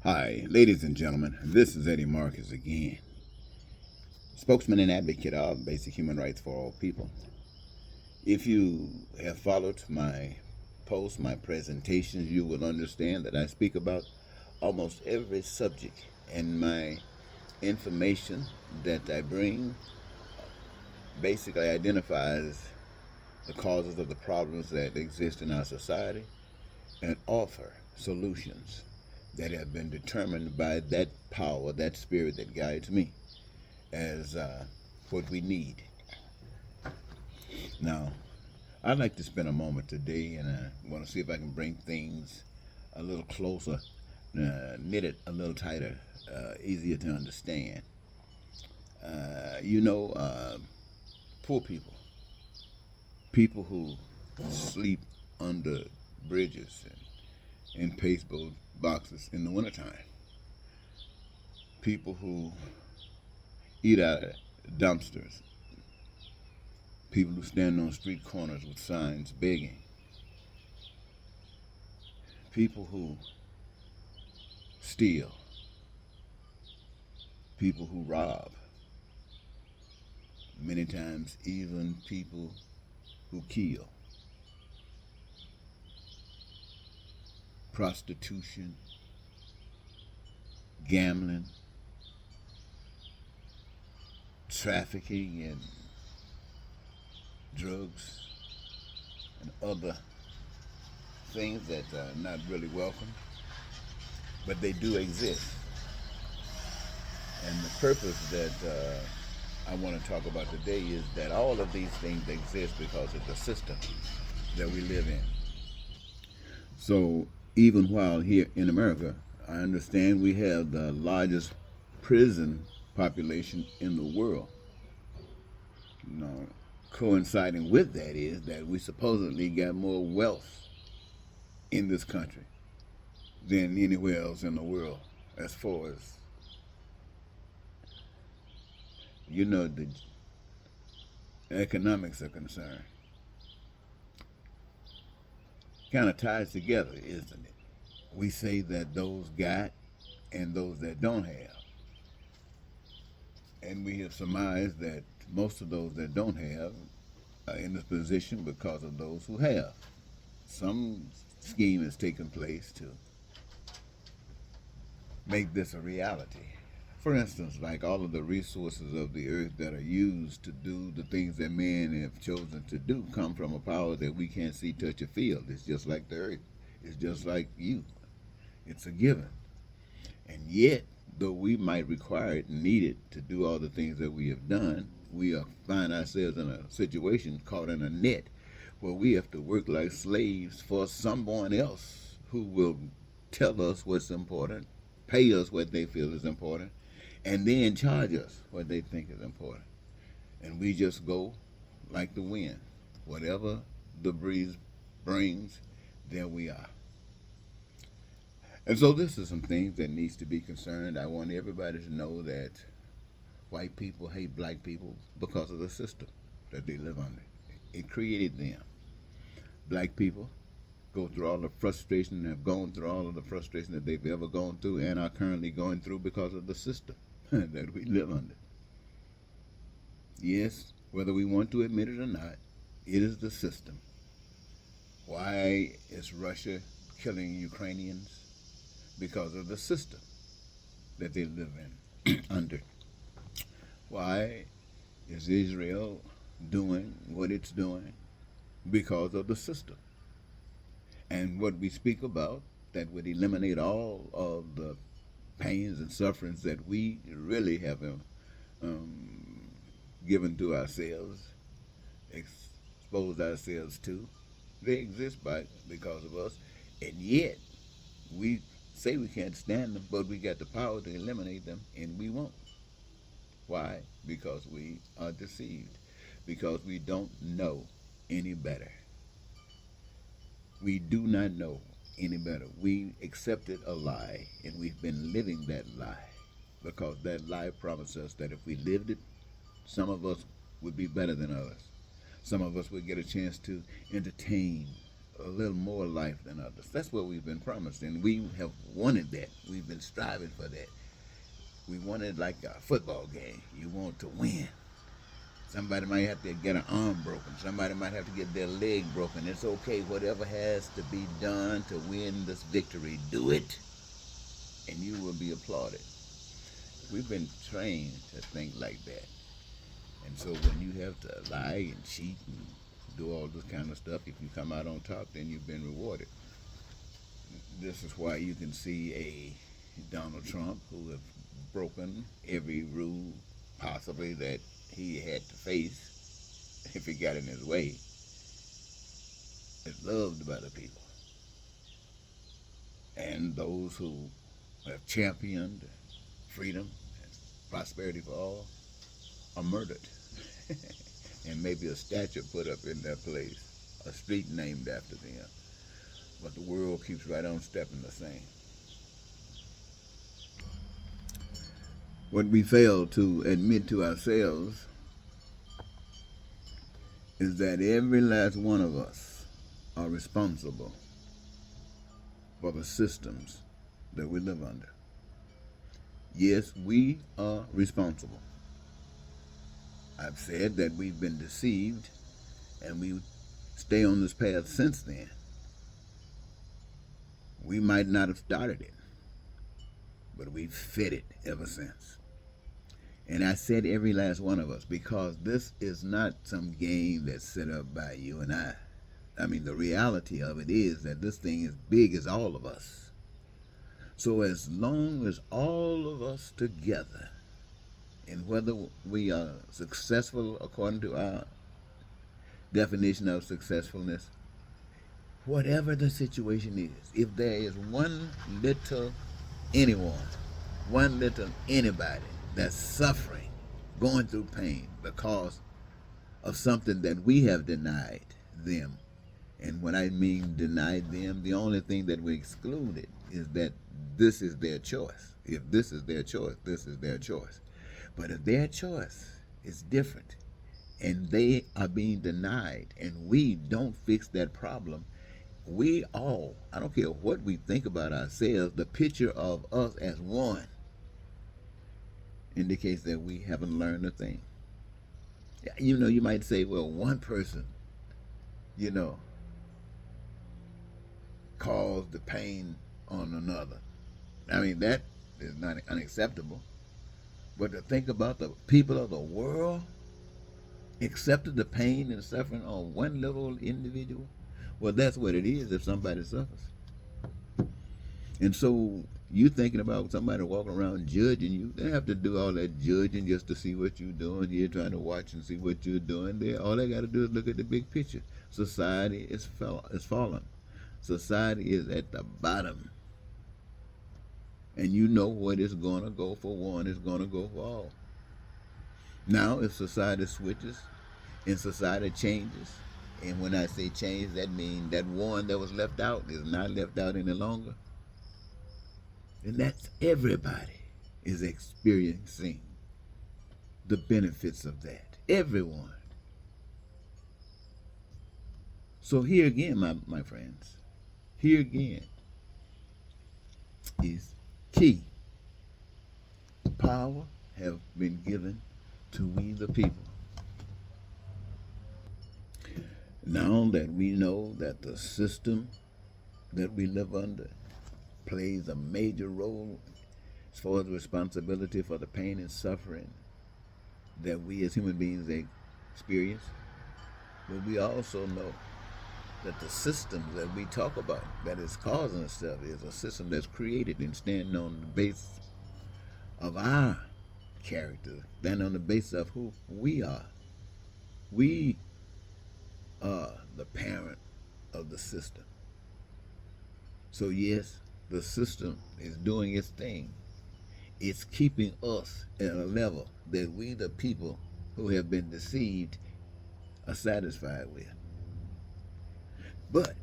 Hi, ladies and gentlemen. This is Eddie Marcus again, spokesman and advocate of basic human rights for all people. If you have followed my posts, my presentations, you will understand that I speak about almost every subject, and my information that I bring basically identifies the causes of the problems that exist in our society and offer solutions that have been determined by that power, that spirit that guides me as what we need. Now, I'd like to spend a moment today and I want to see if I can bring things a little closer, knit it a little tighter, easier to understand. You know, poor people, people who sleep under bridges and in pasteboard boxes in the wintertime, people who eat out of dumpsters, people who stand on street corners with signs begging, people who steal, people who rob, many times even people who kill, prostitution, gambling, trafficking in drugs, and other things that are not really welcome, but they do exist. And the purpose that I want to talk about today is that all of these things exist because of the system that we live in. So even while here in America, I understand we have the largest prison population in the world. You know, coinciding with that is that we supposedly got more wealth in this country than anywhere else in the world as far as the economics are concerned. Kind of ties together, isn't it? We say that those got and those that don't have. And we have surmised that most of those that don't have are in this position because of those who have. Some scheme has taken place to make this a reality. For instance, like all of the resources of the earth that are used to do the things that men have chosen to do come from a power that we can't see, touch, or feel. It's just like the earth. It's just like you. It's a given. And yet, though we might require it and need it to do all the things that we have done, we find ourselves in a situation caught in a net where we have to work like slaves for someone else who will tell us what's important, pay us what they feel is important, and then charge us what they think is important. And we just go like the wind. Whatever the breeze brings, there we are. And so this is some things that needs to be concerned. I want everybody to know that white people hate black people because of the system that they live under. It created them. Black people go through all the frustration and have gone through all of the frustration that they've ever gone through and are currently going through because of the system that we live under. Yes, whether we want to admit it or not, it is the system. Why is Russia killing Ukrainians? Because of the system that they live in under. Why is Israel doing what it's doing? Because of the system. And what we speak about that would eliminate all of the pains and sufferings that we really have um, given to ourselves, exposed ourselves to. They exist because of us, and yet we say we can't stand them, but we got the power to eliminate them, and we won't. Why? Because we are deceived, because we don't know any better. We do not know any better. We accepted a lie, and we've been living that lie because that lie promised us that if we lived it, some of us would be better than others. Some of us would get a chance to entertain a little more life than others. That's what we've been promised, and we have wanted that. We've been striving for that. We wanted like a football game. You want to win. Somebody might have to get an arm broken. Somebody might have to get their leg broken. It's okay. Whatever has to be done to win this victory, do it, and you will be applauded. We've been trained to think like that. And so when you have to lie and cheat and do all this kind of stuff, if you come out on top, then you've been rewarded. This is why you can see a Donald Trump who have broken every rule possibly that he had to face if he got in his way. Is loved by the people. And those who have championed freedom and prosperity for all are murdered. And maybe a statue put up in their place, a street named after them. But the world keeps right on stepping the same. What we fail to admit to ourselves is that every last one of us are responsible for the systems that we live under. Yes, we are responsible. I've said that we've been deceived and we stay on this path since then. We might not have started it, but we've fed it ever since. And I said every last one of us, because this is not some game that's set up by you and I. I mean, the reality of it is that this thing is big as all of us. So as long as all of us together, and whether we are successful according to our definition of successfulness, whatever the situation is, if there is one little anyone, one little anybody that's suffering, going through pain because of something that we have denied them, and when I mean denied them, the only thing that we excluded is that this is their choice. If this is their choice, this is their choice. But if their choice is different and they are being denied and we don't fix that problem, we all, I don't care what we think about ourselves, the picture of us as one indicates that we haven't learned a thing. You know, you might say, well, one person, you know, caused the pain on another. I mean, that is not unacceptable. But to think about the people of the world accepted the pain and suffering on one little individual, well, that's what it is if somebody suffers. And so you thinking about somebody walking around judging you, they have to do all that judging just to see what you're doing. You're trying to watch and see what you're doing there. All they got to do is look at the big picture. Society is fallen. Society is at the bottom. And you know what is going to go for one is going to go for all. Now, if society switches and society changes, and when I say change, that means that one that was left out is not left out any longer, and that's everybody is experiencing the benefits of that. Everyone. So here again, my friends, here again is key. Power have been given to we the people. Now that we know that the system that we live under plays a major role as far as responsibility for the pain and suffering that we as human beings experience, but we also know that the system that we talk about that is causing stuff is a system that's created and standing on the base of our character, standing on the base of who we are. We are the parent of the system. So yes, the system is doing its thing. It's keeping us at a level that we, the people who have been deceived, are satisfied with. But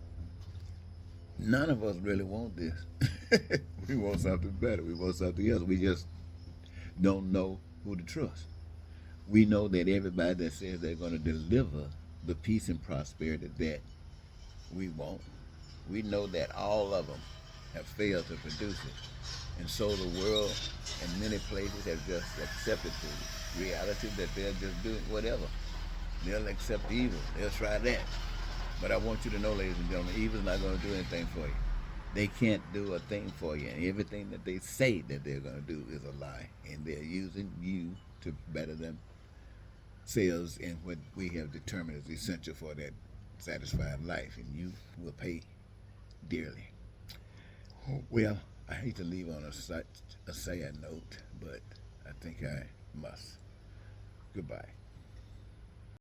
none of us really want this. We want something better. We want something else. We just don't know who to trust. We know that everybody that says they're going to deliver the peace and prosperity that we want We know that all of them have failed to produce it. And so the world in many places have just accepted the reality that they're just doing whatever. They'll accept evil. They'll try that. But I want you to know, ladies and gentlemen, evil's not going to do anything for you. They can't do a thing for you. And everything that they say that they're going to do is a lie. And they're using you to better themselves in what we have determined is essential for that satisfied life. And you will pay dearly. Well, I hate to leave on a sad note, but I think I must. Goodbye.